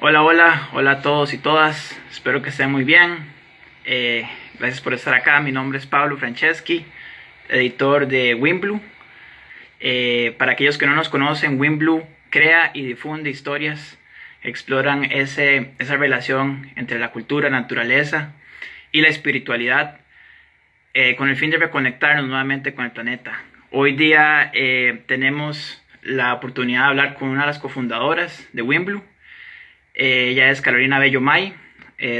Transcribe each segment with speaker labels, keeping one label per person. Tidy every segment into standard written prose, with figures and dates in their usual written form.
Speaker 1: Hola, hola, hola a todos y todas. Espero que estén muy bien. Gracias por estar acá. Mi nombre es Pablo Franceschi, editor de Winblue. Para aquellos que no nos conocen, Winblue crea y difunde historias que exploran esa relación entre la cultura, naturaleza y la espiritualidad, con el fin de reconectarnos nuevamente con el planeta. Hoy día tenemos la oportunidad de hablar con una de las cofundadoras de Winblue. Ella es Carolina Bello May.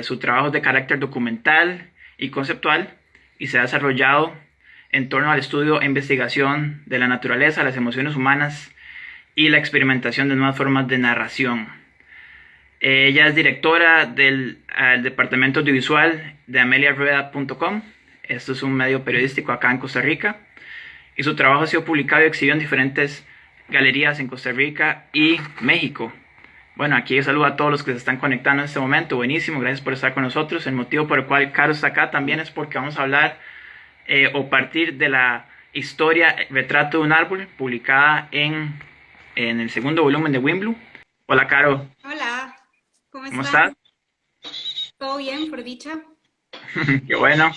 Speaker 1: Su trabajo es de carácter documental y conceptual y se ha desarrollado en torno al estudio e investigación de la naturaleza, las emociones humanas y la experimentación de nuevas formas de narración. Ella es directora del departamento audiovisual de ameliarueda.com. Esto es un medio periodístico acá en Costa Rica. Y su trabajo ha sido publicado y exhibido en diferentes galerías en Costa Rica y México. Bueno, aquí saludo a todos los que se están conectando en este momento. Buenísimo, gracias por estar con nosotros. El motivo por el cual Caro está acá también es porque vamos a hablar o partir de la historia Retrato de un árbol, publicada en el segundo volumen de Winblue. Hola, Caro,
Speaker 2: Hola, ¿cómo
Speaker 1: ¿cómo estás?
Speaker 2: están? ¿Todo bien, por dicha?
Speaker 1: Qué bueno.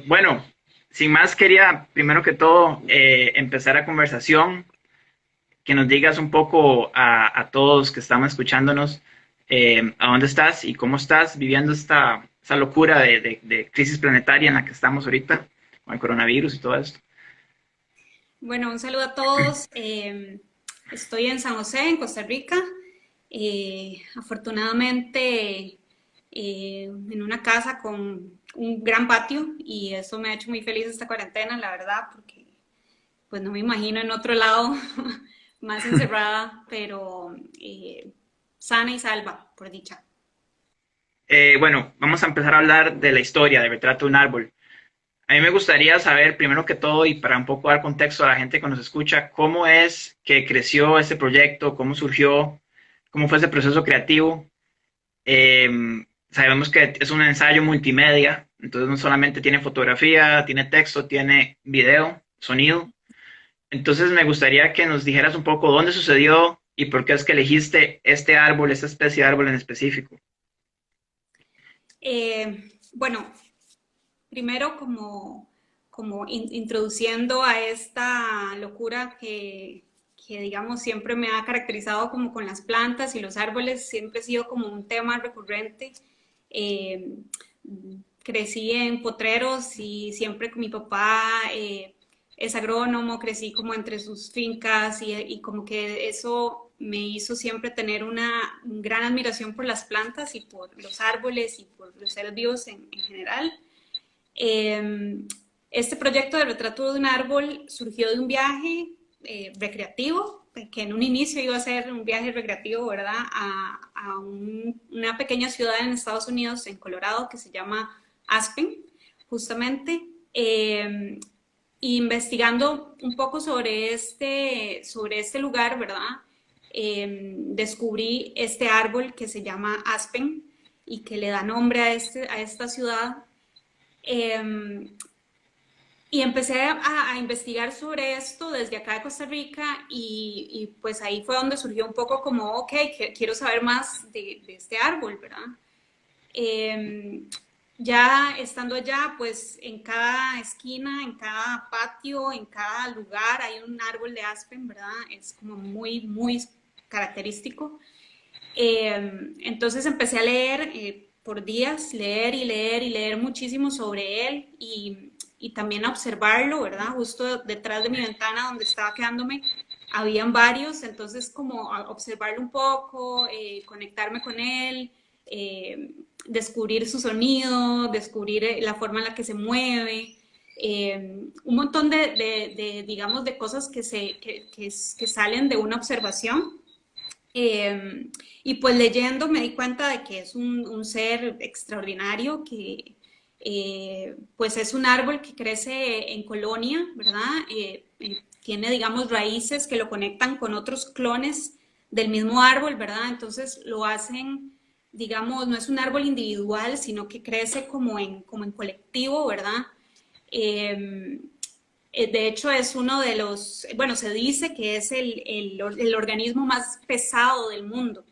Speaker 1: Bueno, sin más, quería primero que todo empezar la conversación, que nos digas un poco a todos que estamos escuchándonos, a dónde estás y cómo estás viviendo esta locura de crisis planetaria en la que estamos ahorita, con el coronavirus y todo esto.
Speaker 2: Bueno, un saludo a todos. Estoy en San José, en Costa Rica. Afortunadamente, en una casa con un gran patio y eso me ha hecho muy feliz esta cuarentena, la verdad, porque pues no me imagino en otro lado más encerrada, pero sana y salva, por dicha.
Speaker 1: Bueno, vamos a empezar a hablar de la historia de Retrato de un árbol. A mí me gustaría saber, primero que todo, y para un poco dar contexto a la gente que nos escucha, cómo es que creció este proyecto, cómo surgió, cómo fue ese proceso creativo. Eh, Sabemos que es un ensayo multimedia, entonces no solamente tiene fotografía, tiene texto, tiene video, sonido. Entonces me gustaría que nos dijeras un poco dónde sucedió y por qué es que elegiste este árbol, esta especie de árbol en específico.
Speaker 2: Bueno, primero como introduciendo a esta locura que, digamos, siempre me ha caracterizado como con las plantas y los árboles, siempre ha sido como un tema recurrente. Eh, Crecí en potreros y siempre con mi papá es agrónomo, crecí como entre sus fincas y como que eso me hizo siempre tener una gran admiración por las plantas y por los árboles y por los seres vivos en general. Eh, este proyecto de retrato de un árbol surgió de un viaje recreativo, que en un inicio iba a ser un viaje recreativo, ¿verdad? Una pequeña ciudad en Estados Unidos, en Colorado, que se llama Aspen, justamente. Investigando un poco sobre este lugar, ¿verdad? Descubrí este árbol que se llama Aspen y que le da nombre a esta ciudad. Eh, y empecé a investigar sobre esto desde acá de Costa Rica y pues ahí fue donde surgió un poco como, ok, quiero saber más de este árbol, ¿verdad? Eh, ya estando allá, pues en cada esquina, en cada patio, en cada lugar hay un árbol de aspen, ¿verdad? Es como muy, muy característico. Entonces empecé a leer por días, leer y leer y leer muchísimo sobre él y también a observarlo, ¿verdad? Justo detrás de mi ventana donde estaba quedándome, habían varios, entonces como a observarlo un poco, conectarme con él, descubrir su sonido, descubrir la forma en la que se mueve, un montón digamos, de cosas que salen de una observación. Eh, y pues leyendo me di cuenta de que es un ser extraordinario, que pues es un árbol que crece en colonia, ¿verdad? Tiene, digamos, raíces que lo conectan con otros clones del mismo árbol, ¿verdad? Entonces lo hacen, digamos, no es un árbol individual, sino que crece como en colectivo, ¿verdad? Eh, de hecho, es uno de los, bueno, se dice que es el organismo más pesado del mundo.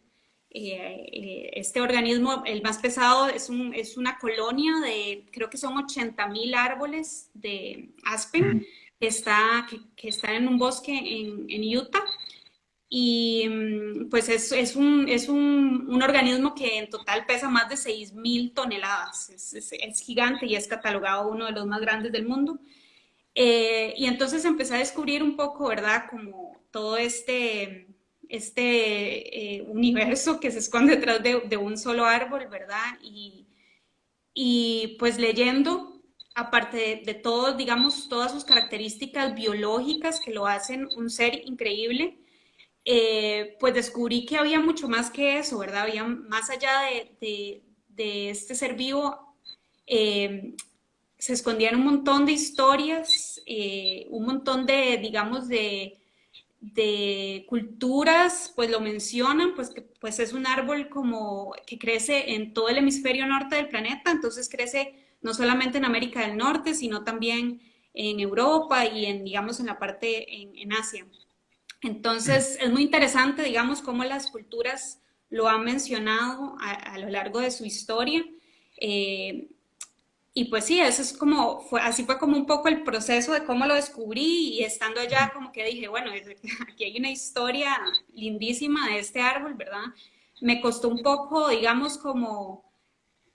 Speaker 2: Este organismo, el más pesado, es una colonia de, creo que son 80.000 árboles de aspen que está en un bosque en Utah. Y pues es un organismo que en total pesa más de 6.000 toneladas. Es gigante y es catalogado uno de los más grandes del mundo. Y entonces empecé a descubrir un poco, ¿verdad? Como todo este universo que se esconde detrás de un solo árbol, ¿verdad? Y pues leyendo, aparte de todo, digamos, todas sus características biológicas que lo hacen un ser increíble, pues descubrí que había mucho más que eso, ¿verdad? Había más allá de este ser vivo, eh, se escondían un montón de historias, un montón de, digamos, de culturas, pues lo mencionan, pues que pues es un árbol como que crece en todo el hemisferio norte del planeta, entonces crece no solamente en América del Norte, sino también en Europa y en, digamos, en la parte en Asia. Entonces, es muy interesante, digamos, cómo las culturas lo han mencionado a lo largo de su historia. Eh, y pues sí, eso es como, así fue como un poco el proceso de cómo lo descubrí y estando allá como que dije, bueno, aquí hay una historia lindísima de este árbol, ¿verdad? Me costó un poco, digamos, como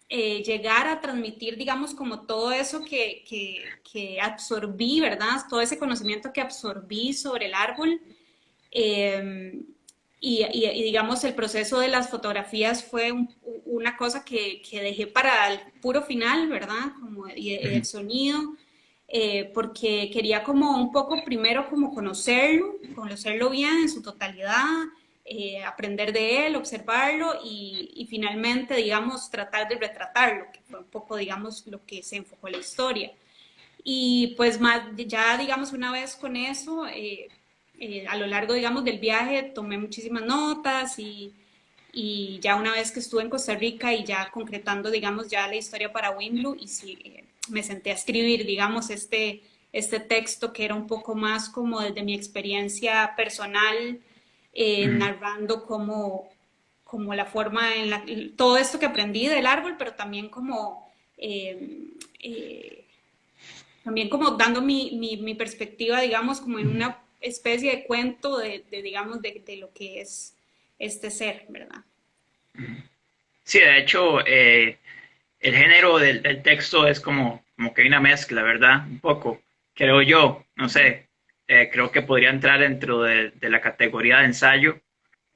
Speaker 2: llegar a transmitir, digamos, como todo eso que absorbí, ¿verdad? Todo ese conocimiento que absorbí sobre el árbol. Eh, y, digamos, el proceso de las fotografías fue una cosa que dejé para el puro final, ¿verdad? Como, y el sonido, porque quería como un poco primero como conocerlo bien en su totalidad, aprender de él, observarlo y finalmente, digamos, tratar de retratarlo, que fue un poco, digamos, lo que se enfocó en la historia. Y pues más, ya digamos una vez con eso, a lo largo digamos del viaje tomé muchísimas notas y ya una vez que estuve en Costa Rica y ya concretando digamos ya la historia para Wimblu y sí, me senté a escribir digamos este texto que era un poco más como desde mi experiencia personal, narrando como la forma en la, todo esto que aprendí del árbol, pero también como eh, también como dando mi perspectiva, digamos, como en una especie de cuento digamos, de lo que es este ser, ¿verdad?
Speaker 1: Sí, de hecho, el género del texto es como que hay una mezcla, ¿verdad? Un poco, creo yo, no sé, creo que podría entrar dentro de la categoría de ensayo,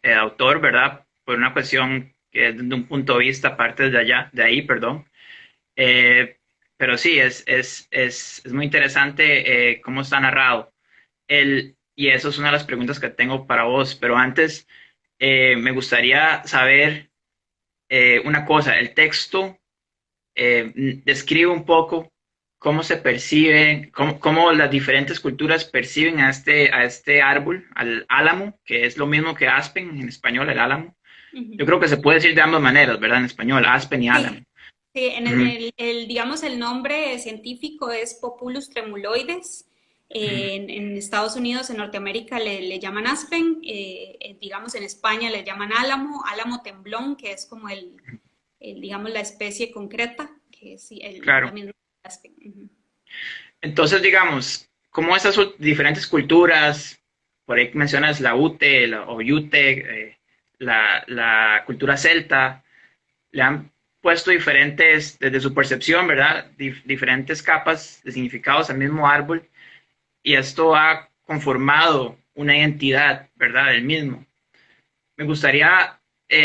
Speaker 1: autor, ¿verdad? Por una cuestión que es de un punto de vista aparte de allá, de ahí, perdón. Eh, pero sí, es muy interesante cómo está narrado. Y eso es una de las preguntas que tengo para vos, pero antes me gustaría saber una cosa, el texto describe un poco cómo se percibe, cómo las diferentes culturas perciben a este árbol, al álamo, que es lo mismo que aspen en español, el álamo.
Speaker 2: Uh
Speaker 1: Yo
Speaker 2: -huh.
Speaker 1: creo que se puede decir de ambas maneras, ¿verdad? En español, aspen y álamo.
Speaker 2: Sí, sí,
Speaker 1: Ujú,
Speaker 2: digamos, el nombre científico es Populus tremuloides. En Estados Unidos, en Norteamérica, le llaman aspen. Digamos, en España le llaman álamo, álamo temblón, que es como digamos, la especie concreta, que es la
Speaker 1: claro.
Speaker 2: misma aspen. Uh -huh.
Speaker 1: Entonces, digamos, como esas diferentes culturas, por ahí mencionas la Ute o Yute, la cultura celta, le han puesto diferentes, desde su percepción, ¿verdad? Diferentes capas de significados al mismo árbol y esto ha conformado una identidad, ¿verdad? Del mismo. Me gustaría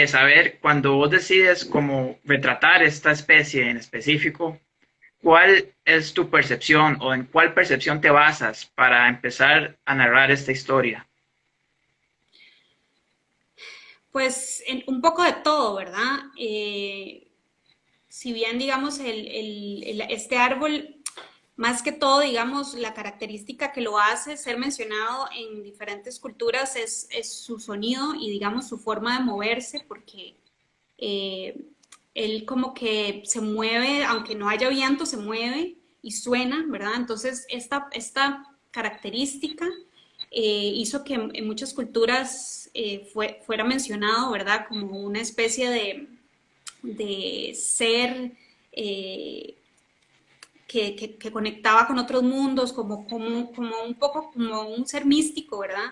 Speaker 1: saber, cuando vos decides cómo retratar esta especie en específico, ¿cuál es tu percepción o en cuál percepción te basas para empezar a narrar esta historia?
Speaker 2: Pues un poco de todo, ¿verdad? Si bien, digamos, este árbol, más que todo, digamos, la característica que lo hace ser mencionado en diferentes culturas es su sonido y, digamos, su forma de moverse, porque eh, él como que se mueve, aunque no haya viento, se mueve y suena, ¿verdad? Entonces, esta característica hizo que en muchas culturas fuera mencionado, ¿verdad? Como una especie de ser que conectaba con otros mundos, como un poco como un ser místico, ¿verdad?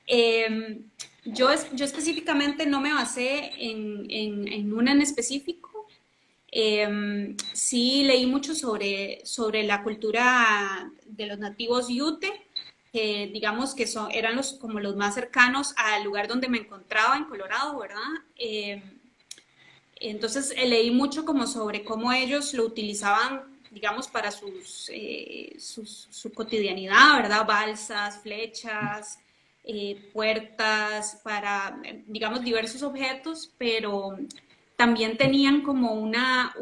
Speaker 2: Eh, yo específicamente no me basé en una en específico. Sí leí mucho sobre la cultura de los nativos Ute, que digamos que eran como los más cercanos al lugar donde me encontraba en Colorado, ¿verdad? Entonces leí mucho como sobre cómo ellos lo utilizaban, digamos, para su cotidianidad, ¿verdad? Balsas, flechas, puertas, para, digamos, diversos objetos, pero también tenían como una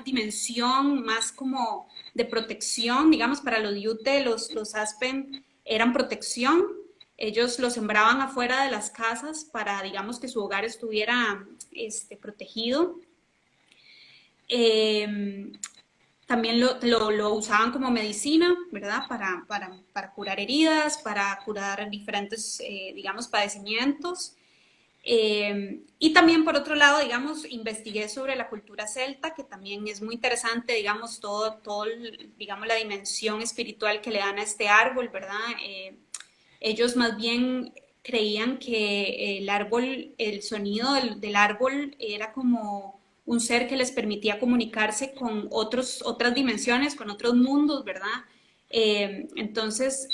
Speaker 2: dimensión más como de protección, digamos, para los yute, los aspen eran protección. Ellos lo sembraban afuera de las casas para, digamos, que su hogar estuviera protegido. Eh, También lo usaban como medicina, ¿verdad? Para curar heridas, para curar diferentes, digamos, padecimientos. Y también, por otro lado, digamos, investigué sobre la cultura celta, que también es muy interesante, digamos, digamos, la dimensión espiritual que le dan a este árbol, ¿verdad? Ellos más bien creían que el árbol, el sonido del árbol era como un ser que les permitía comunicarse con otras dimensiones, con otros mundos, ¿verdad? Entonces,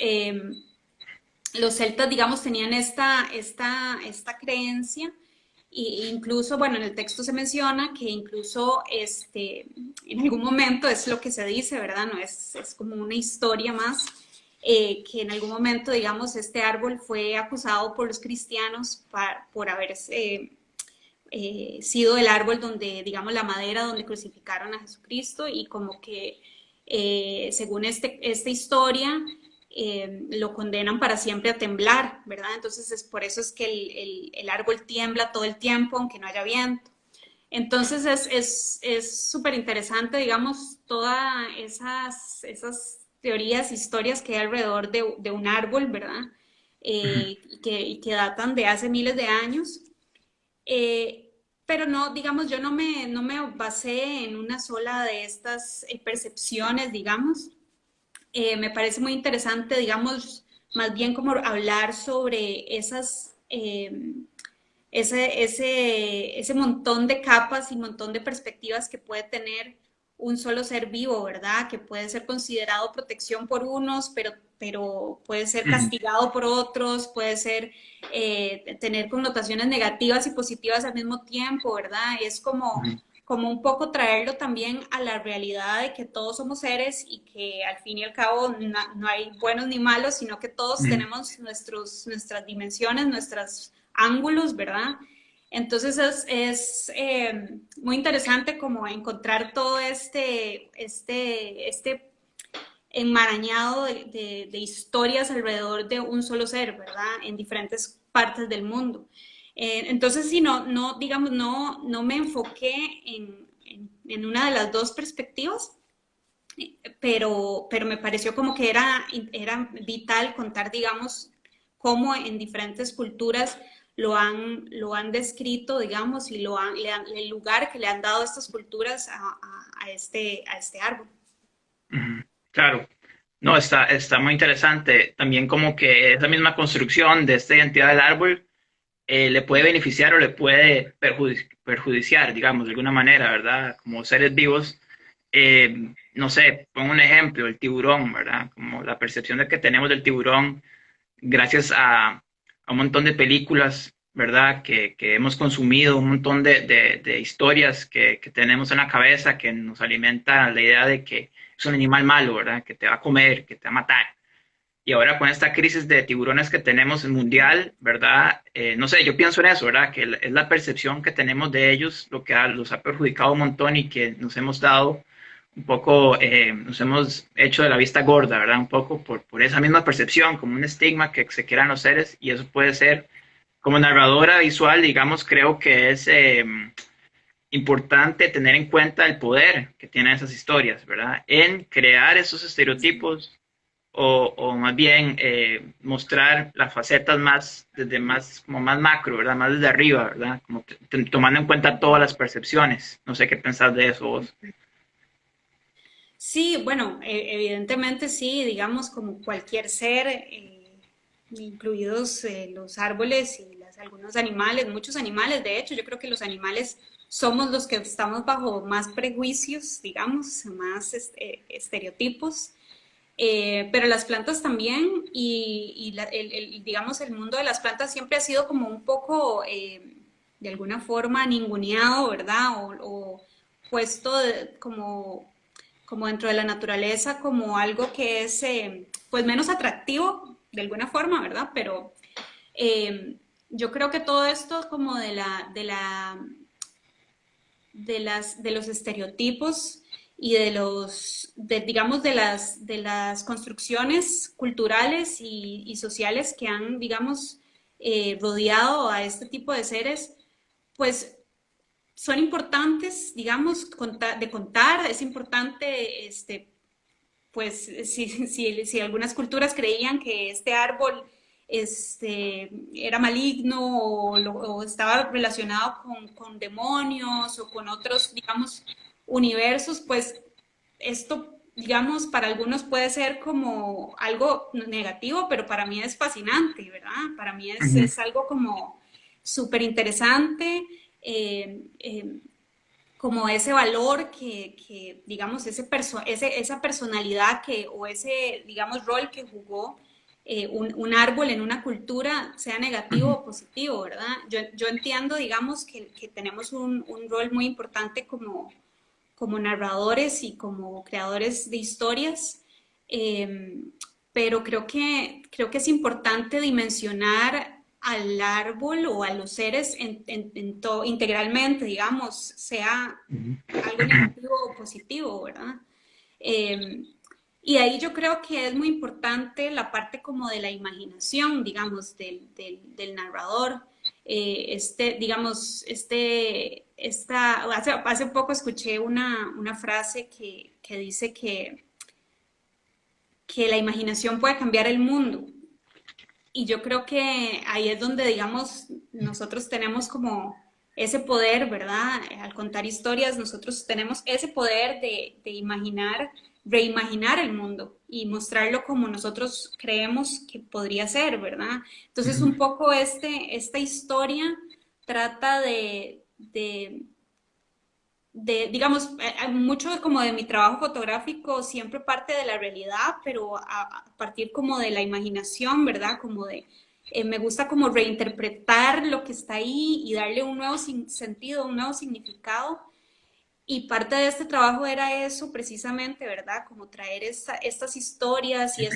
Speaker 2: los celtas, digamos, tenían esta creencia e incluso, bueno, en el texto se menciona que incluso en algún momento es lo que se dice, ¿verdad? No es como una historia más, que en algún momento, digamos, este árbol fue acusado por los cristianos por haber sido el árbol donde, digamos, la madera donde crucificaron a Jesucristo y como que según esta historia lo condenan para siempre a temblar, ¿verdad? Entonces por eso es que el árbol tiembla todo el tiempo aunque no haya viento. Entonces es súper interesante, digamos, todas esas teorías, historias que hay alrededor de un árbol, ¿verdad? Y que datan de hace miles de años. Eh, pero no, digamos, yo no me basé en una sola de estas percepciones, digamos. Me parece muy interesante, digamos, más bien como hablar sobre ese montón de capas y montón de perspectivas que puede tener un solo ser vivo, ¿verdad? Que puede ser considerado protección por unos, pero puede ser castigado por otros, puede ser tener connotaciones negativas y positivas al mismo tiempo, ¿verdad? Es como un poco traerlo también a la realidad de que todos somos seres y que al fin y al cabo no hay buenos ni malos, sino que todos tenemos nuestras dimensiones, nuestros ángulos, ¿verdad? Entonces muy interesante como encontrar todo este enmarañado de historias alrededor de un solo ser, ¿verdad? En diferentes partes del mundo. Entonces, sí, digamos, no me enfoqué en una de las dos perspectivas, pero me pareció como que era vital contar, digamos, cómo en diferentes culturas lo han descrito, digamos, y el lugar que le han dado estas culturas a este árbol.
Speaker 1: Claro, no, está muy interesante. También como que esa misma construcción de esta identidad del árbol le puede beneficiar o le puede perjudiciar, digamos, de alguna manera, ¿verdad? Como seres vivos, no sé, pongo un ejemplo, el tiburón, ¿verdad? Como la percepción de que tenemos del tiburón gracias a un montón de películas, ¿verdad? Que hemos consumido, un montón de historias que tenemos en la cabeza que nos alimenta la idea de que es un animal malo, ¿verdad? Que te va a comer, que te va a matar. Y ahora con esta crisis de tiburones que tenemos en mundial, ¿verdad? No sé, yo pienso en eso, ¿verdad? Que es la percepción que tenemos de ellos lo que los ha perjudicado un montón y que nos hemos dado un poco, nos hemos hecho de la vista gorda, ¿verdad? Un poco por esa misma percepción, como un estigma que se crean los seres y eso puede ser, como narradora visual, digamos, creo que es importante tener en cuenta el poder que tienen esas historias, ¿verdad? En crear esos estereotipos o más bien mostrar las facetas más, desde más, como más macro, ¿verdad? Más desde arriba, ¿verdad? Como tomando en cuenta todas las percepciones. No sé qué pensás de eso vos.
Speaker 2: Sí, bueno, evidentemente sí, digamos como cualquier ser, incluidos los árboles y algunos animales, muchos animales, de hecho, yo creo que los animales somos los que estamos bajo más prejuicios, digamos, más estereotipos, pero las plantas también y digamos, el mundo de las plantas siempre ha sido como un poco, de alguna forma, ninguneado, ¿verdad? O puesto como dentro de la naturaleza como algo que es pues menos atractivo de alguna forma, ¿verdad? Pero eh, yo creo que todo esto como de los estereotipos y digamos, de las construcciones culturales y sociales que han, digamos, rodeado a este tipo de seres, pues son importantes, digamos, de contar, es importante, pues, si algunas culturas creían que este árbol era maligno o estaba relacionado con demonios o con otros, digamos, universos, pues esto, digamos, para algunos puede ser como algo negativo, pero para mí es fascinante, ¿verdad? Para mí
Speaker 1: Ujú,
Speaker 2: es algo como súper interesante. Eh, eh, como ese valor digamos, esa personalidad o ese, digamos, rol que jugó un árbol en una cultura, sea negativo
Speaker 1: ujú,
Speaker 2: o positivo, ¿verdad? Yo entiendo, digamos, que tenemos un rol muy importante como narradores y como creadores de historias, eh, pero creo que es importante dimensionar al árbol o a los seres integralmente, digamos, sea
Speaker 1: ujú.
Speaker 2: algo negativo o positivo, ¿verdad? Eh, y ahí yo creo que es muy importante la parte como de la imaginación, digamos, del narrador. Digamos, hace poco escuché una frase que dice que la imaginación puede cambiar el mundo. Y yo creo que ahí es donde, digamos, nosotros tenemos como ese poder, ¿verdad? Al contar historias, nosotros tenemos ese poder de imaginar, reimaginar el mundo y mostrarlo como nosotros creemos que podría ser, ¿verdad? Entonces, un poco esta historia trata digamos, mucho como de mi trabajo fotográfico siempre parte de la realidad, pero a partir como de la imaginación, ¿verdad? Me gusta como reinterpretar lo que está ahí y darle un nuevo sentido, un nuevo significado. Y parte de este trabajo era eso precisamente, ¿verdad? Como traer estas historias y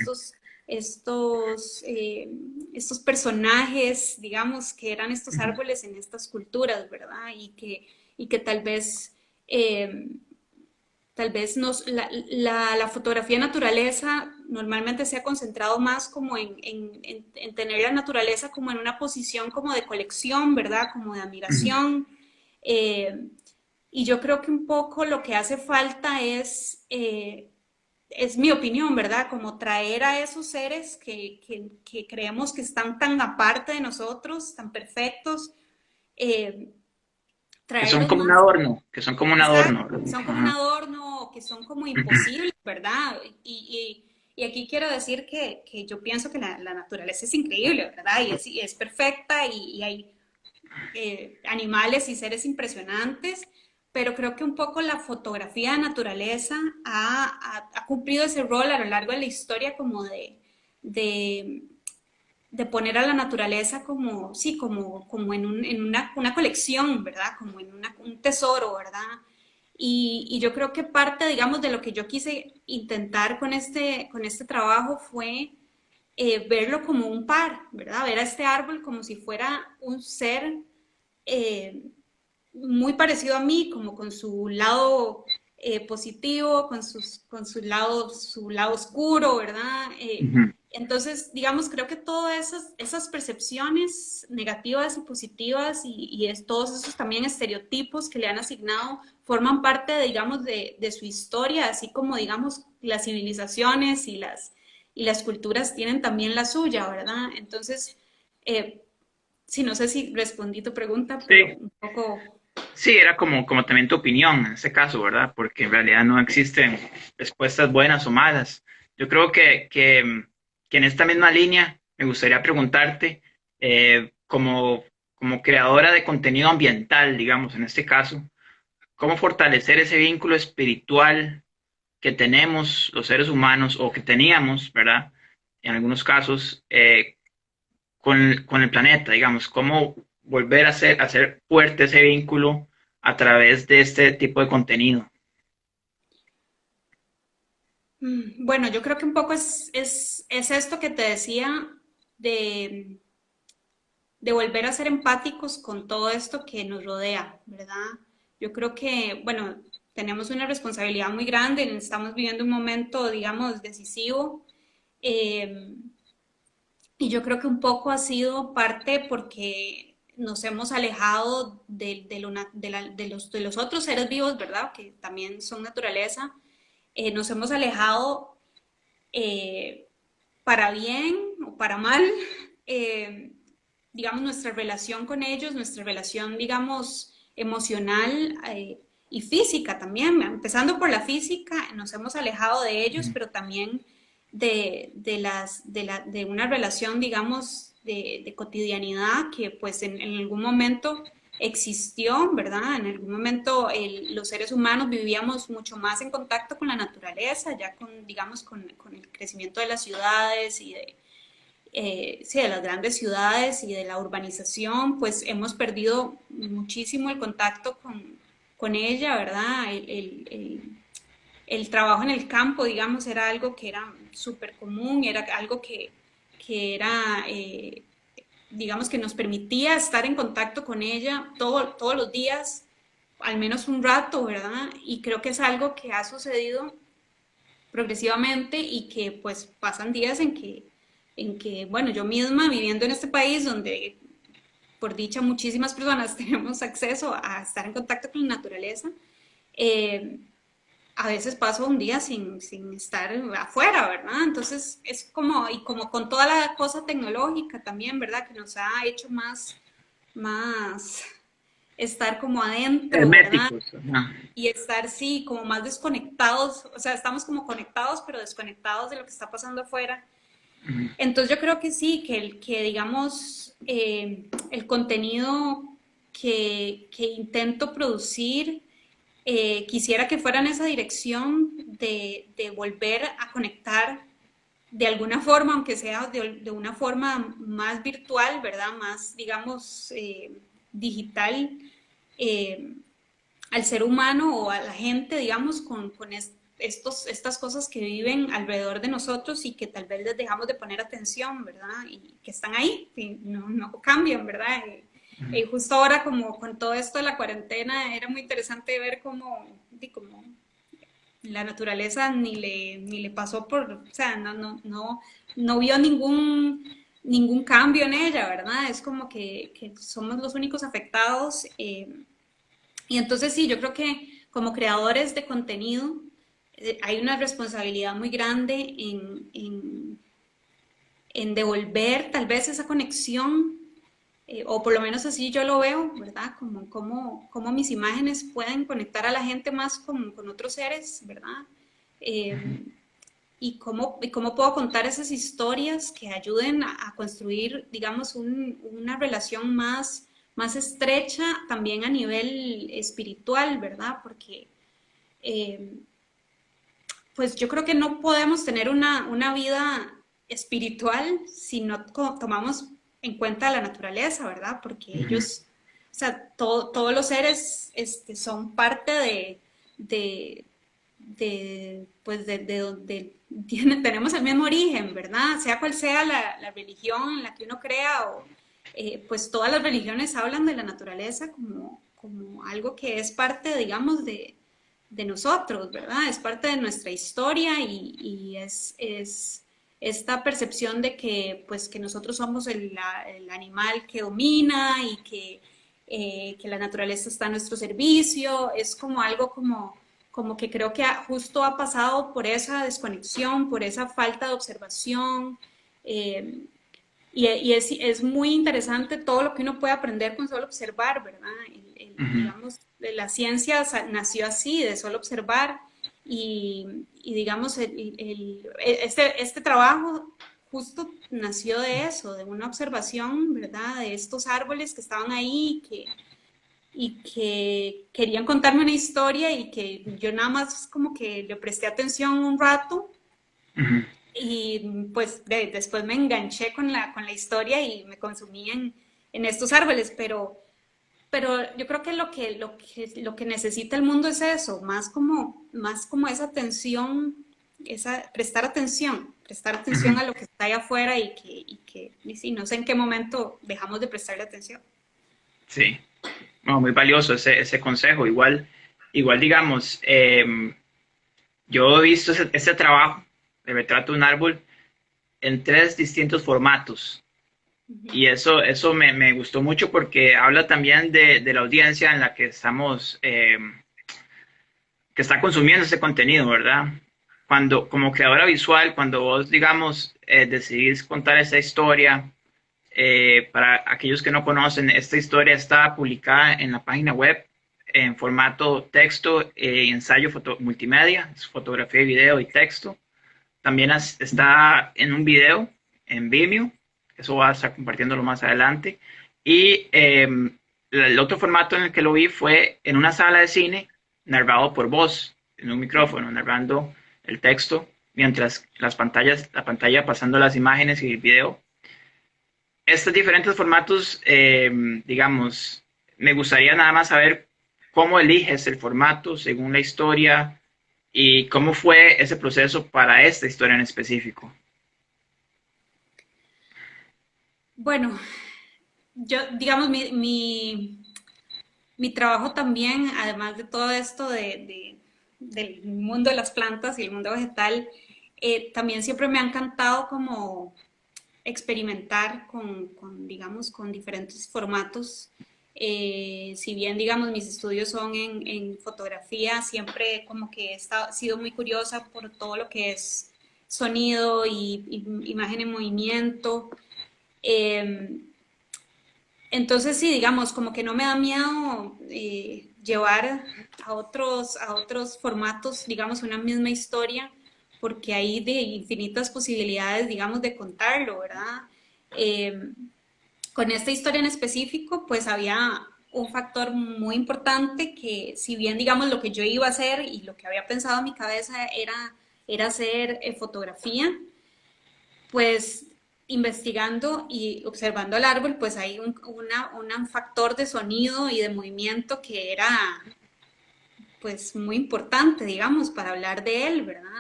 Speaker 2: estos personajes, digamos, que eran estos árboles en estas culturas, ¿verdad? Y que eh, tal vez la fotografía de naturaleza normalmente se ha concentrado más como en tener la naturaleza como en una posición como de colección, ¿verdad? Como de
Speaker 1: Ujú.
Speaker 2: admiración. Eh, y yo creo que un poco lo que hace falta es mi opinión, ¿verdad? Como traer a esos seres que creemos que están tan aparte de nosotros, tan perfectos, eh,
Speaker 1: Que son
Speaker 2: traerlos
Speaker 1: como un
Speaker 2: más.
Speaker 1: adorno, que son como un
Speaker 2: Exacto,
Speaker 1: adorno,
Speaker 2: que
Speaker 1: ¿verdad?
Speaker 2: son como un
Speaker 1: Ajá.
Speaker 2: adorno, que son como imposibles, ¿verdad? Y aquí quiero decir que yo pienso que la naturaleza es increíble, ¿verdad? Y es perfecta y hay animales y seres impresionantes, pero creo que un poco la fotografía de naturaleza ha cumplido ese rol a lo largo de la historia como de, de poner a la naturaleza como, sí, como en una colección, ¿verdad? Como en un tesoro, ¿verdad? Y yo creo que parte, digamos, de lo que yo quise intentar con este trabajo fue verlo como un par, ¿verdad? Ver a este árbol como si fuera un ser eh, muy parecido a mí, como con su lado positivo, con su lado oscuro, ¿verdad?
Speaker 1: Ujú.
Speaker 2: Entonces, digamos, creo que todas esas percepciones negativas y positivas todos esos también estereotipos que le han asignado forman parte, digamos, de su historia, así como, digamos, las civilizaciones y las culturas tienen también la suya, ¿verdad? Entonces, sí, no sé si respondí tu pregunta, pero
Speaker 1: Sí,
Speaker 2: un poco...
Speaker 1: sí, era como también tu opinión en ese caso, ¿verdad? Porque en realidad no existen respuestas buenas o malas. Yo creo que en esta misma línea me gustaría preguntarte, como creadora de contenido ambiental, digamos, en este caso, ¿cómo fortalecer ese vínculo espiritual que tenemos los seres humanos o que teníamos, ¿verdad? En algunos casos, con el planeta, digamos, cómo volver a hacer fuerte ese vínculo a través de este tipo de contenido.
Speaker 2: Bueno, yo creo que un poco es esto que te decía de, de volver a ser empáticos con todo esto que nos rodea, ¿verdad? Yo creo que, bueno, tenemos una responsabilidad muy grande, estamos viviendo un momento, digamos, decisivo, eh, y yo creo que un poco ha sido parte porque nos hemos alejado de los otros seres vivos, ¿verdad? Que también son naturaleza. Nos hemos alejado eh, para bien o para mal, eh, digamos, nuestra relación con ellos, nuestra relación, digamos, emocional y física también. Empezando por la física, nos hemos alejado de ellos, pero también de una relación, digamos, de cotidianidad que pues en algún momento existió, ¿verdad? En algún momento los seres humanos vivíamos mucho más en contacto con la naturaleza, ya con, digamos, con el crecimiento de las ciudades y sí, de las grandes ciudades y de la urbanización, pues hemos perdido muchísimo el contacto con ella, ¿verdad? El trabajo en el campo, digamos, era algo que era súper común, era algo que era, digamos, que nos permitía estar en contacto con ella todos los días, al menos un rato, ¿verdad? Y creo que es algo que ha sucedido progresivamente y que pues pasan días en que, bueno, yo misma viviendo en este país donde por dicha muchísimas personas tenemos acceso a estar en contacto con la naturaleza, eh, a veces paso un día sin estar afuera, ¿verdad? Entonces es como, y como con toda la cosa tecnológica también, ¿verdad? Que nos ha hecho más estar como adentro, ¿verdad?
Speaker 1: Herméticos. Ajá.
Speaker 2: Y estar, sí, como más desconectados, o sea, estamos como conectados, pero desconectados de lo que está pasando afuera.
Speaker 1: Ujú.
Speaker 2: Entonces yo creo que sí, que digamos, el contenido que intento producir, quisiera que fuera en esa dirección de volver a conectar de alguna forma, aunque sea de una forma más virtual, ¿verdad? Más, digamos, digital, eh, al ser humano o a la gente, digamos, con estas cosas que viven alrededor de nosotros y que tal vez les dejamos de poner atención, ¿verdad? Y que están ahí, y no cambian, ¿verdad? Y justo ahora, como con todo esto de la cuarentena, era muy interesante ver cómo la naturaleza ni le pasó por, o sea, no vio ningún cambio en ella, ¿verdad? Es como que somos los únicos afectados. Y entonces sí, yo creo que como creadores de contenido hay una responsabilidad muy grande en devolver tal vez esa conexión, o por lo menos así yo lo veo, ¿verdad? Como mis imágenes pueden conectar a la gente más con otros seres, ¿verdad? Eh, y cómo puedo contar esas historias que ayuden a construir, digamos, una relación más estrecha también a nivel espiritual, ¿verdad? Porque eh, pues yo creo que no podemos tener una vida espiritual si no tomamos en cuenta la naturaleza, ¿verdad? Porque
Speaker 1: Ujú.
Speaker 2: ellos, o sea, todos los seres son parte de, pues de donde tenemos el mismo origen, ¿verdad? Sea cual sea la religión en la que uno crea, pues todas las religiones hablan de la naturaleza como algo que es parte, digamos, de nosotros, ¿verdad? Es parte de nuestra historia y es esta percepción de que, pues, que nosotros somos el animal que domina y que la naturaleza está a nuestro servicio, es como algo como que creo que justo ha pasado por esa desconexión, por esa falta de observación. Y es muy interesante todo lo que uno puede aprender con solo observar, ¿verdad?
Speaker 1: Ujú.
Speaker 2: Digamos, la ciencia nació así, de solo observar. Y digamos, este trabajo justo nació de eso, de una observación, ¿verdad? De estos árboles que estaban ahí y que querían contarme una historia y que yo nada más como que le presté atención un rato
Speaker 1: Ujú.
Speaker 2: y pues después me enganché con la historia y me consumí en estos árboles, pero yo creo que lo que necesita el mundo es eso, más como esa atención, prestar atención
Speaker 1: Ujú.
Speaker 2: a lo que está allá afuera y sí, no sé en qué momento dejamos de prestarle atención.
Speaker 1: Sí. No, muy valioso ese consejo. Igual digamos, yo he visto ese trabajo de retrato de un árbol en tres distintos formatos. Y eso me gustó mucho porque habla también de la audiencia en la que estamos, que está consumiendo ese contenido, ¿verdad? Cuando, como creadora visual, cuando vos, digamos, decidís contar esa historia, para aquellos que no conocen, esta historia está publicada en la página web en formato texto y ensayo multimedia, es fotografía, video y texto. También está en un video en Vimeo, eso va a estar compartiéndolo más adelante. Y el otro formato en el que lo vi fue en una sala de cine, narrado por voz, en un micrófono, narrando el texto, mientras la pantalla pasando las imágenes y el video. Estos diferentes formatos, digamos, me gustaría nada más saber cómo eliges el formato según la historia y cómo fue ese proceso para esta historia en específico.
Speaker 2: Bueno, yo, digamos, mi trabajo también, además de todo esto del mundo de las plantas y el mundo vegetal, también siempre me ha encantado como experimentar digamos, con diferentes formatos. Si bien, digamos, mis estudios son en fotografía, siempre como que sido muy curiosa por todo lo que es sonido y imagen en movimiento. Eh, entonces, sí, digamos, como que no me da miedo llevar a otros formatos, digamos, una misma historia, porque hay de infinitas posibilidades, digamos, de contarlo, ¿verdad? Eh, con esta historia en específico, pues había un factor muy importante que, si bien, digamos, lo que yo iba a hacer y lo que había pensado en mi cabeza era hacer fotografía, pues investigando y observando el árbol, pues hay un factor de sonido y de movimiento que era pues muy importante, digamos, para hablar de él, ¿verdad?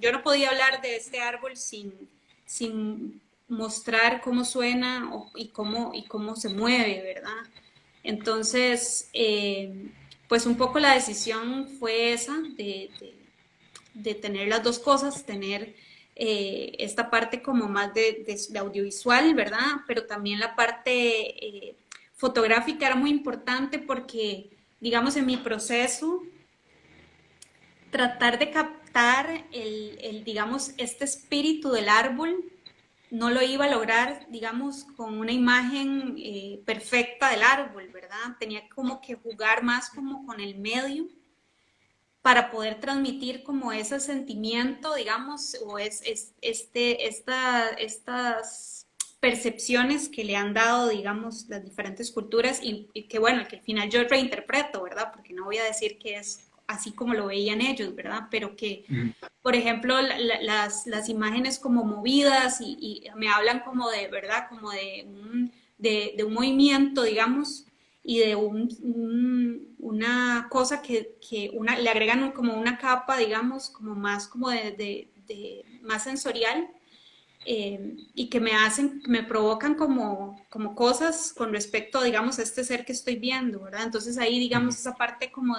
Speaker 2: Yo no podía hablar de este árbol sin mostrar cómo suena y cómo se mueve, ¿verdad? Entonces, pues un poco la decisión fue esa de tener las dos cosas, tener esta parte como más de audiovisual, ¿verdad? Pero también la parte fotográfica era muy importante porque, digamos, en mi proceso, tratar de captar digamos, este espíritu del árbol, no lo iba a lograr, digamos, con una imagen perfecta del árbol, ¿verdad? Tenía como que jugar más como con el medio para poder transmitir como ese sentimiento, digamos, o estas percepciones que le han dado, digamos, las diferentes culturas y que, bueno, que al final yo reinterpreto, ¿verdad? Porque no voy a decir que es así como lo veían ellos, ¿verdad? Pero que,
Speaker 1: Ujú.
Speaker 2: por ejemplo, las imágenes como movidas y me hablan como de, ¿verdad? Como de un movimiento, digamos, y de una cosa que le agregan como una capa, digamos, como más como más sensorial, y que me provocan como cosas con respecto, digamos, a este ser que estoy viendo, ¿verdad? Entonces ahí,
Speaker 1: Ujú.
Speaker 2: digamos, esa parte como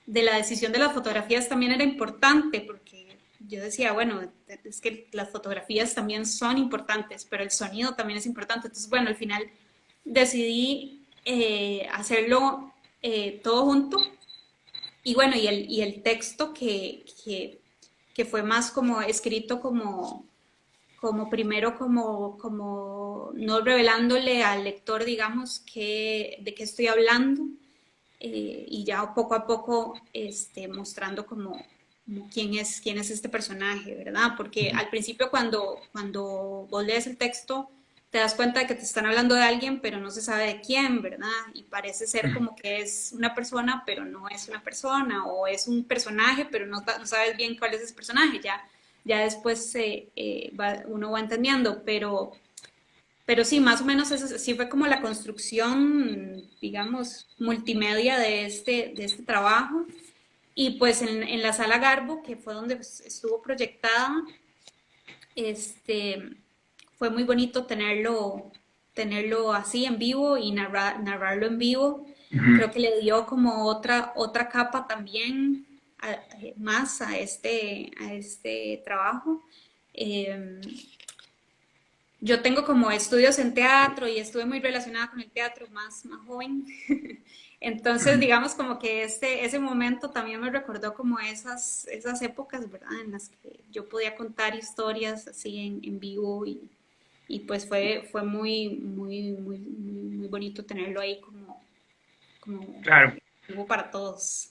Speaker 2: de la decisión de las fotografías también era importante, porque yo decía, bueno, es que las fotografías también son importantes, pero el sonido también es importante. Entonces, bueno, al final decidí hacerlo todo junto y bueno, y el texto que fue más como escrito como primero como no revelándole al lector, digamos, de qué estoy hablando, y ya poco a poco mostrando como quién es este personaje, ¿verdad? Porque
Speaker 1: Ujú.
Speaker 2: al principio cuando vos lees el texto te das cuenta de que te están hablando de alguien, pero no se sabe de quién, ¿verdad? Y parece ser como que es una persona, pero no es una persona, o es un personaje, pero no sabes bien cuál es ese personaje, ya después uno va entendiendo, pero sí, más o menos sí fue como la construcción, digamos, multimedia de este trabajo. Y pues en la sala Garbo, que fue donde pues, estuvo proyectada, este, fue muy bonito tenerlo así en vivo y narrarlo en vivo.
Speaker 1: Ujú.
Speaker 2: Creo que le dio como otra capa también más a este trabajo. Eh, yo tengo como estudios en teatro y estuve muy relacionada con el teatro más joven. Entonces,
Speaker 1: Ujú.
Speaker 2: digamos como que ese momento también me recordó como esas épocas, ¿verdad? En las que yo podía contar historias así en vivo y pues fue muy bonito tenerlo ahí como
Speaker 1: Claro.
Speaker 2: vivo para todos.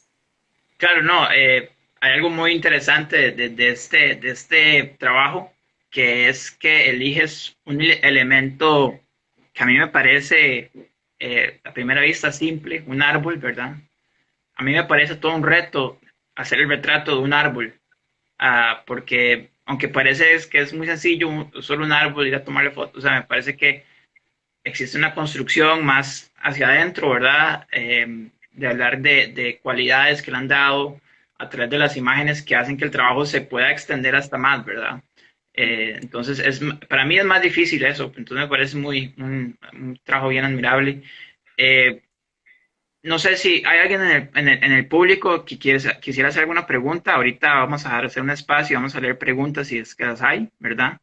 Speaker 1: Claro, no, hay algo muy interesante de este trabajo, que es que eliges un elemento que a mí me parece a primera vista simple, un árbol, ¿verdad? A mí me parece todo un reto hacer el retrato de un árbol, porque aunque parece que es muy sencillo, solo un árbol, ir a tomarle fotos, o sea, me parece que existe una construcción más hacia adentro, ¿verdad? De hablar de cualidades que le han dado a través de las imágenes que hacen que el trabajo se pueda extender hasta más, ¿verdad? Entonces, para mí es más difícil eso, entonces me parece un trabajo bien admirable. Eh, no sé si hay alguien en el público que quisiera hacer alguna pregunta. Ahorita vamos a hacer un espacio, vamos a leer preguntas si es que las hay, ¿verdad?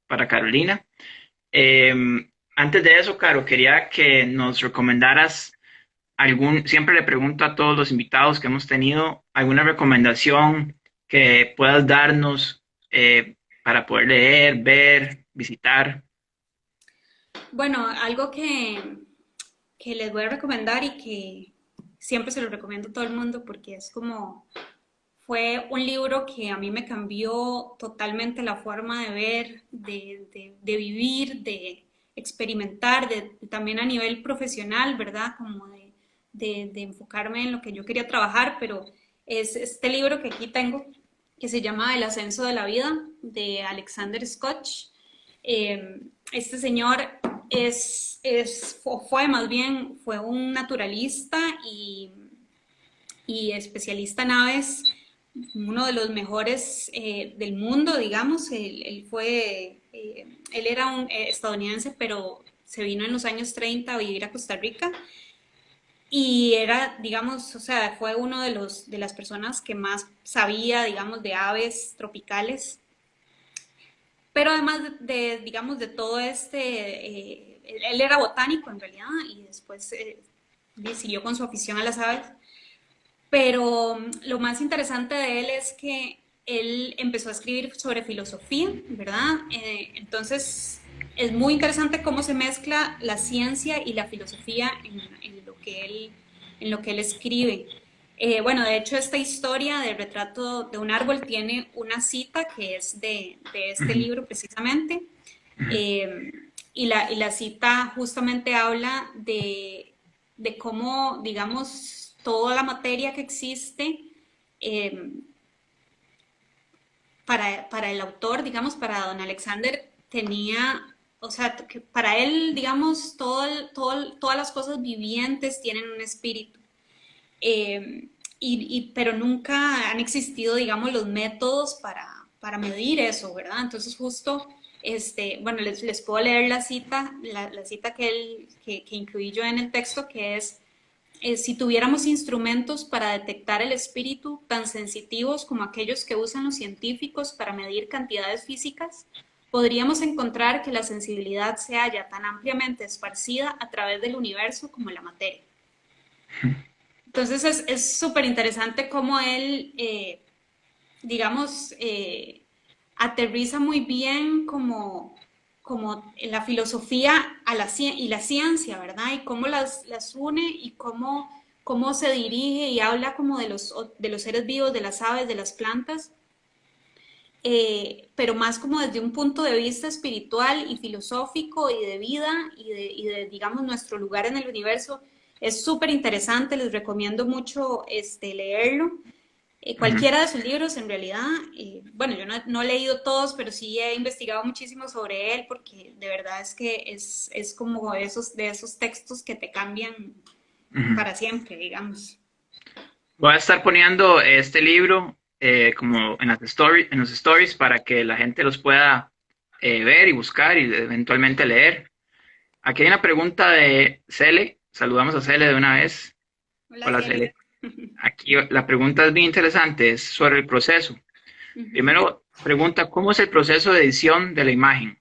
Speaker 1: Para Carolina. Eh, Antes de eso, Caro, quería que nos recomendaras siempre le pregunto a todos los invitados que hemos tenido, alguna recomendación que puedas darnos para poder leer, ver, visitar.
Speaker 2: Bueno, algo que les voy a recomendar y que siempre se lo recomiendo a todo el mundo porque es como fue un libro que a mí me cambió totalmente la forma de ver, de vivir, de experimentar, también a nivel profesional, ¿verdad? Como de enfocarme en lo que yo quería trabajar, pero es este libro que aquí tengo, que se llama El ascenso de la vida, de Alexander Scott. Este señor fue más bien, fue un naturalista y especialista en aves, uno de los mejores del mundo, digamos. Él era un estadounidense, pero se vino en los años 30 a vivir a Costa Rica y era, digamos, o sea, fue uno de las personas que más sabía, digamos, de aves tropicales. Pero además digamos, de todo él era botánico en realidad y después siguió con su afición a las aves. Pero lo más interesante de él es que él empezó a escribir sobre filosofía, ¿verdad? Entonces, es muy interesante cómo se mezcla la ciencia y la filosofía en lo que él escribe. Bueno, de hecho, esta historia del retrato de un árbol tiene una cita que es de este
Speaker 1: Ujú,
Speaker 2: libro precisamente.
Speaker 1: ujú.
Speaker 2: Eh, y la cita justamente habla de cómo, digamos, toda la materia que existe eh, para el autor, digamos, para don Alexander, tenía, o sea, que para él, digamos, todas las cosas vivientes tienen un espíritu. Eh, pero nunca han existido, digamos, los métodos para medir eso, ¿verdad? Entonces justo, bueno, les puedo leer la cita, la cita que incluí yo en el texto, que es, si tuviéramos instrumentos para detectar el espíritu tan sensitivos como aquellos que usan los científicos para medir cantidades físicas, podríamos encontrar que la sensibilidad se halla tan ampliamente esparcida a través del universo como la materia. Entonces es súper interesante cómo él, digamos, aterriza muy bien como la filosofía a y la ciencia, ¿verdad? Y cómo las une y cómo se dirige y habla como de los seres vivos, de las aves, de las plantas, pero más como desde un punto de vista espiritual y filosófico y de vida digamos, nuestro lugar en el universo. Es súper interesante, les recomiendo mucho leerlo.
Speaker 1: Ujú.
Speaker 2: Cualquiera de sus libros, en realidad, bueno, yo no he leído todos, pero sí he investigado muchísimo sobre él, porque de verdad es que es como de esos textos que te cambian
Speaker 1: Ujú.
Speaker 2: para siempre, digamos.
Speaker 1: Voy a estar poniendo este libro como en en los stories para que la gente los pueda ver y buscar y eventualmente leer. Aquí hay una pregunta de Cele. Saludamos a Cele de una vez.
Speaker 2: Hola,
Speaker 1: Hola,
Speaker 2: Cele.
Speaker 1: Cele. Aquí la pregunta es bien interesante, es sobre el proceso.
Speaker 2: Ujú.
Speaker 1: Primero, pregunta, ¿cómo es el proceso de edición de la imagen?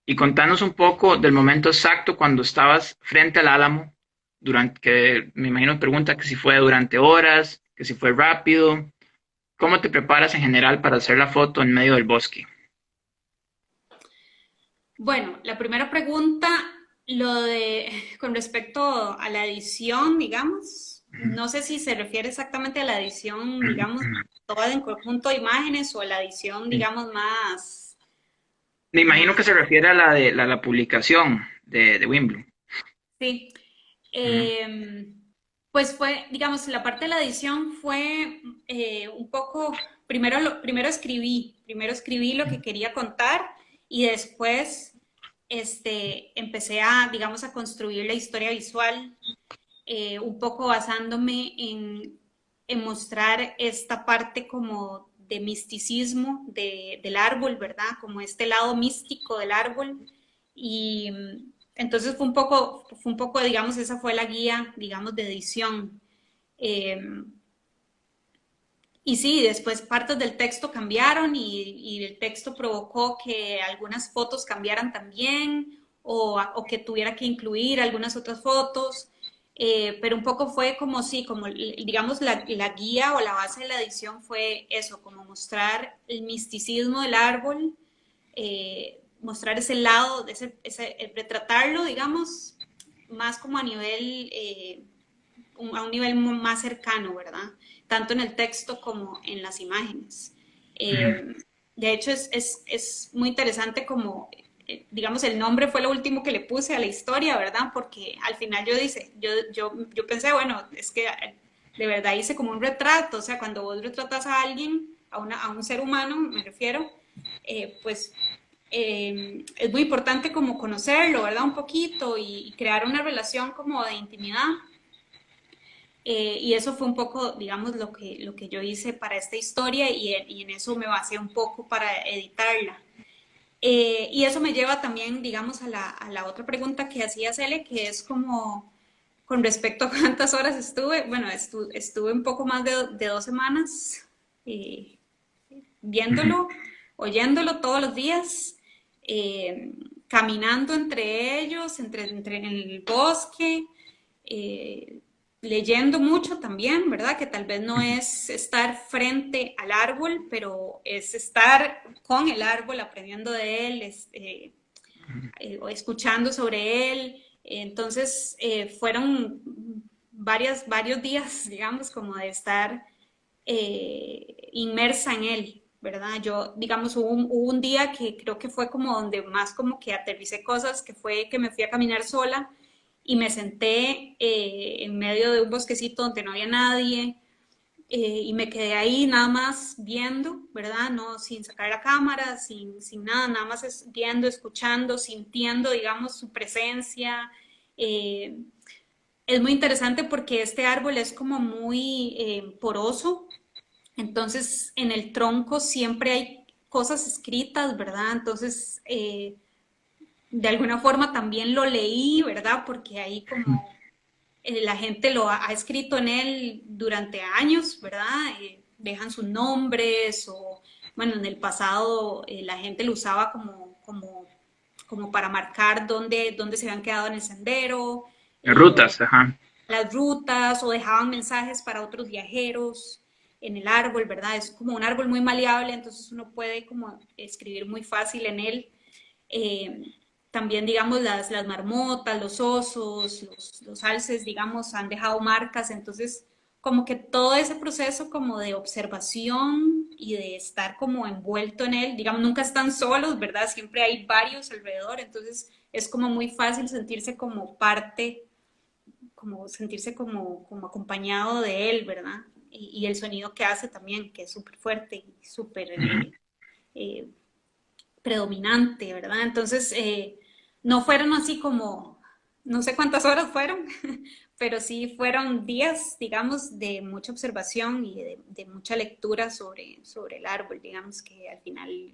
Speaker 1: Y contanos un poco del momento exacto cuando estabas frente al álamo, durante, que me imagino pregunta que si fue durante horas, que si fue rápido. ¿Cómo te preparas en general para hacer la foto en medio del bosque?
Speaker 2: Bueno, la primera pregunta, con respecto a la edición, digamos, no sé si se refiere exactamente a la edición, digamos, toda en conjunto de imágenes o a la edición, digamos,
Speaker 1: Me imagino
Speaker 2: más,
Speaker 1: que se refiere a la publicación de Wimbledon.
Speaker 2: sí.
Speaker 1: Ujú.
Speaker 2: Eh, pues fue, digamos, la parte de la edición fue un poco, primero escribí lo que quería contar y después empecé a, digamos, a construir la historia visual, un poco basándome en mostrar esta parte como de misticismo del árbol, ¿verdad? Como este lado místico del árbol. Y entonces fue un poco, digamos, esa fue la guía, digamos, de edición. Eh, y sí, después partes del texto cambiaron y el texto provocó que algunas fotos cambiaran también o que tuviera que incluir algunas otras fotos, pero un poco fue como sí, como digamos la guía o la base de la edición fue eso, como mostrar el misticismo del árbol, mostrar ese lado, retratarlo, digamos, más como a nivel a un nivel más cercano, ¿verdad? Tanto en el texto como en las imágenes.
Speaker 1: Ujú.
Speaker 2: Eh, de hecho, es muy interesante como, digamos, el nombre fue lo último que le puse a la historia, ¿verdad? Porque al final yo pensé, bueno, es que de verdad hice como un retrato, o sea, cuando vos retratas a alguien, a un ser humano, me refiero, pues es muy importante como conocerlo, ¿verdad? Un poquito y crear una relación como de intimidad. Y eso fue un poco, digamos, lo que yo hice para esta historia y en eso me basé un poco para editarla. Y eso me lleva también, digamos, a la otra pregunta que hacía Cele, que es como con respecto a cuántas horas estuve. Bueno, estuve un poco más de 2 semanas eh,
Speaker 1: Ujú.
Speaker 2: viéndolo, oyéndolo todos los días, eh, caminando entre ellos, en el bosque, eh, leyendo mucho también, ¿verdad? Que tal vez no es estar frente al árbol, pero es estar con el árbol, aprendiendo de él, o escuchando sobre él. Entonces, fueron varios días, digamos, como de estar inmersa en él, ¿verdad? Yo, digamos, hubo un día que creo que fue como donde más como que aterricé cosas, que fue que me fui a caminar sola y me senté en medio de un bosquecito donde no había nadie, y me quedé ahí nada más viendo, ¿verdad? No, sin sacar la cámara, sin nada, nada más viendo, escuchando, sintiendo, digamos, su presencia. Eh, es muy interesante porque este árbol es como muy poroso, entonces en el tronco siempre hay cosas escritas, ¿verdad? Entonces, de alguna forma también lo leí, ¿verdad? Porque ahí como la gente ha escrito en él durante años, ¿verdad? Dejan sus nombres o, bueno, en el pasado la gente lo usaba como para marcar dónde se habían quedado en el sendero.
Speaker 1: En
Speaker 2: Eh,
Speaker 1: rutas, ajá.
Speaker 2: las rutas o dejaban mensajes para otros viajeros en el árbol, ¿verdad? Es como un árbol muy maleable, entonces uno puede como escribir muy fácil en él. Eh, También, digamos, las marmotas, los osos, los alces, digamos, han dejado marcas, entonces como que todo ese proceso como de observación y de estar como envuelto en él, digamos, nunca están solos, ¿verdad? Siempre hay varios alrededor, entonces es como muy fácil sentirse como parte, como sentirse como acompañado de él, ¿verdad? Y el sonido que hace también, que es súper fuerte y súper
Speaker 1: Ujú.
Speaker 2: eh, predominante, ¿verdad? Entonces, no fueron así como, no sé cuántas horas fueron, pero sí fueron días, digamos, de mucha observación y de mucha lectura sobre el árbol, digamos, que al final,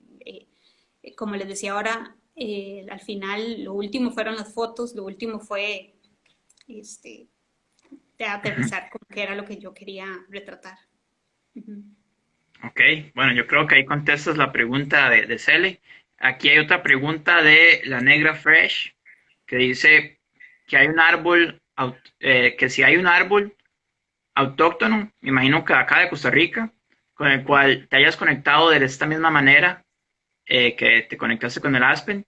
Speaker 2: como les decía ahora, al final lo último fueron las fotos, lo último fue este, de
Speaker 1: Ujú.
Speaker 2: aterrizar como que era lo que yo quería retratar. Ujú.
Speaker 1: Ok, bueno, yo creo que ahí contestas la pregunta de Cele. Aquí hay otra pregunta de la Negra Fresh que dice que hay un árbol, que si hay un árbol autóctono, me imagino que acá de Costa Rica, con el cual te hayas conectado de esta misma manera que te conectaste con el Aspen,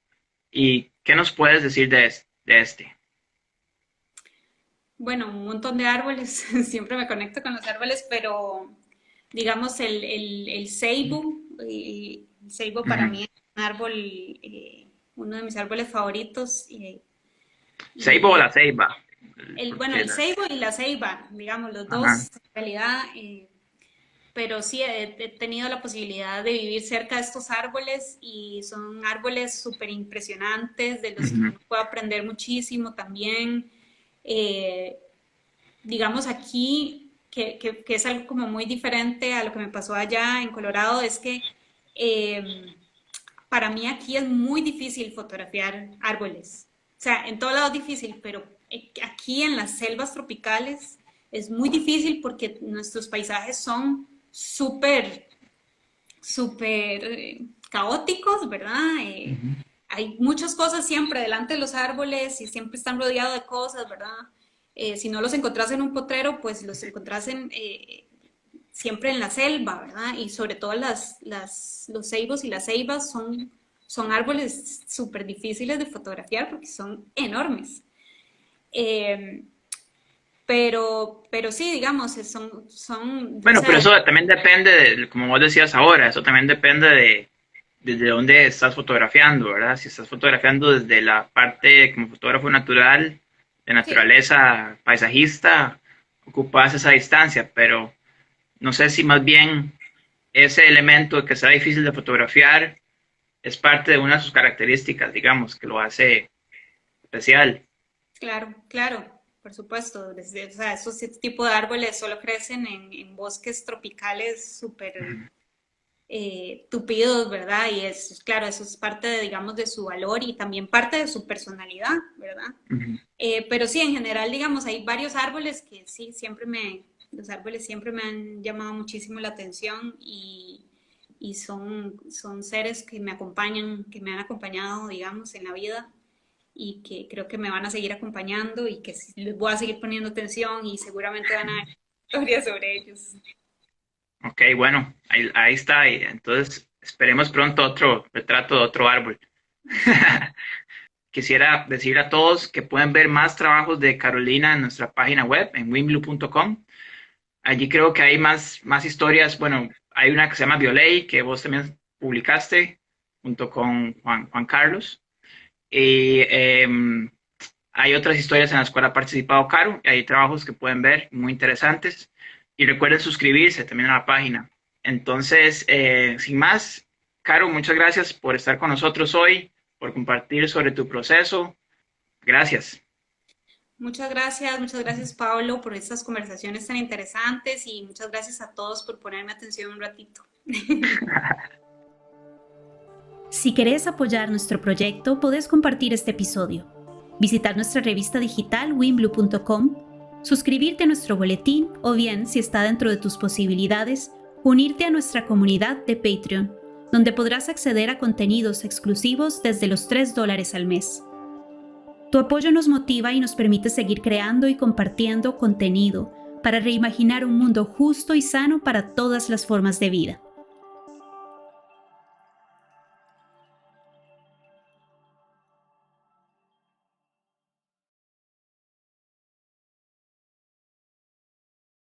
Speaker 1: ¿y qué nos puedes decir de este?
Speaker 2: Bueno, un montón de árboles, siempre me conecto con los árboles, pero digamos el ceibo, el ceibo para
Speaker 1: Ujú.
Speaker 2: mí es un árbol, uno de mis árboles favoritos,
Speaker 1: ¿Ceibo o
Speaker 2: y
Speaker 1: la ceiba?
Speaker 2: bueno,
Speaker 1: Porque
Speaker 2: el ceibo y la ceiba, digamos, los
Speaker 1: ajá.
Speaker 2: dos en realidad, pero sí he tenido la posibilidad de vivir cerca de estos árboles y son árboles súper impresionantes, de los que
Speaker 1: Ujú.
Speaker 2: uno puede aprender muchísimo también. Eh, digamos aquí, que es algo como muy diferente a lo que me pasó allá en Colorado, es que eh, para mí aquí es muy difícil fotografiar árboles. O sea, en todo lado es difícil, pero aquí en las selvas tropicales es muy difícil porque nuestros paisajes son súper, súper caóticos, ¿verdad?
Speaker 1: Ujú.
Speaker 2: Hay muchas cosas siempre delante de los árboles y siempre están rodeados de cosas, ¿verdad? Si no los encontrás en un potrero, pues los encontrás siempre en la selva, ¿verdad? Y sobre todo los ceibos y las ceibas son árboles súper difíciles de fotografiar porque son enormes. Eh, pero sí, digamos, o
Speaker 1: Bueno, pero
Speaker 2: sea,
Speaker 1: eso también depende, como vos decías ahora, eso también depende de desde dónde estás fotografiando, ¿verdad? Si estás fotografiando desde la parte como fotógrafo natural, de
Speaker 2: sí,
Speaker 1: naturaleza paisajista, ocupas esa distancia, pero no sé si más bien ese elemento que sea difícil de fotografiar es parte de una de sus características, digamos, que lo hace especial.
Speaker 2: claro, claro, por supuesto. O sea, esos tipos de árboles solo crecen en bosques tropicales súper tupidos, ¿verdad? Y es, claro, eso es parte de, digamos, de su valor y también parte de su personalidad, ¿verdad?
Speaker 1: Ujú.
Speaker 2: Pero sí, en general, digamos, hay varios árboles que sí, los árboles siempre me han llamado muchísimo la atención y son seres que me acompañan, que me han acompañado, digamos, en la vida y que creo que me van a seguir acompañando y que les voy a seguir poniendo atención y seguramente van a haber historias sobre ellos.
Speaker 1: Ok, bueno, ahí está. Y entonces esperemos pronto otro retrato de otro árbol. Quisiera decir a todos que pueden ver más trabajos de Carolina en nuestra página web, en winblue.com. Allí creo que hay más historias. Bueno, hay una que se llama Violey, que vos también publicaste junto con Juan Carlos. Y hay otras historias en las cuales ha participado Caro. Y hay trabajos que pueden ver muy interesantes. Y recuerden suscribirse también a la página. Entonces, sin más, Caro, muchas gracias por estar con nosotros hoy, por compartir sobre tu proceso. Gracias.
Speaker 2: Muchas gracias Pablo por estas conversaciones tan interesantes y muchas gracias a todos por ponerme atención un ratito.
Speaker 3: Si querés apoyar nuestro proyecto, podés compartir este episodio, visitar nuestra revista digital winblue.com, suscribirte a nuestro boletín o bien, si está dentro de tus posibilidades, unirte a nuestra comunidad de Patreon, donde podrás acceder a contenidos exclusivos desde los $3 al mes. Tu apoyo nos motiva y nos permite seguir creando y compartiendo contenido para reimaginar un mundo justo y sano para todas las formas de vida.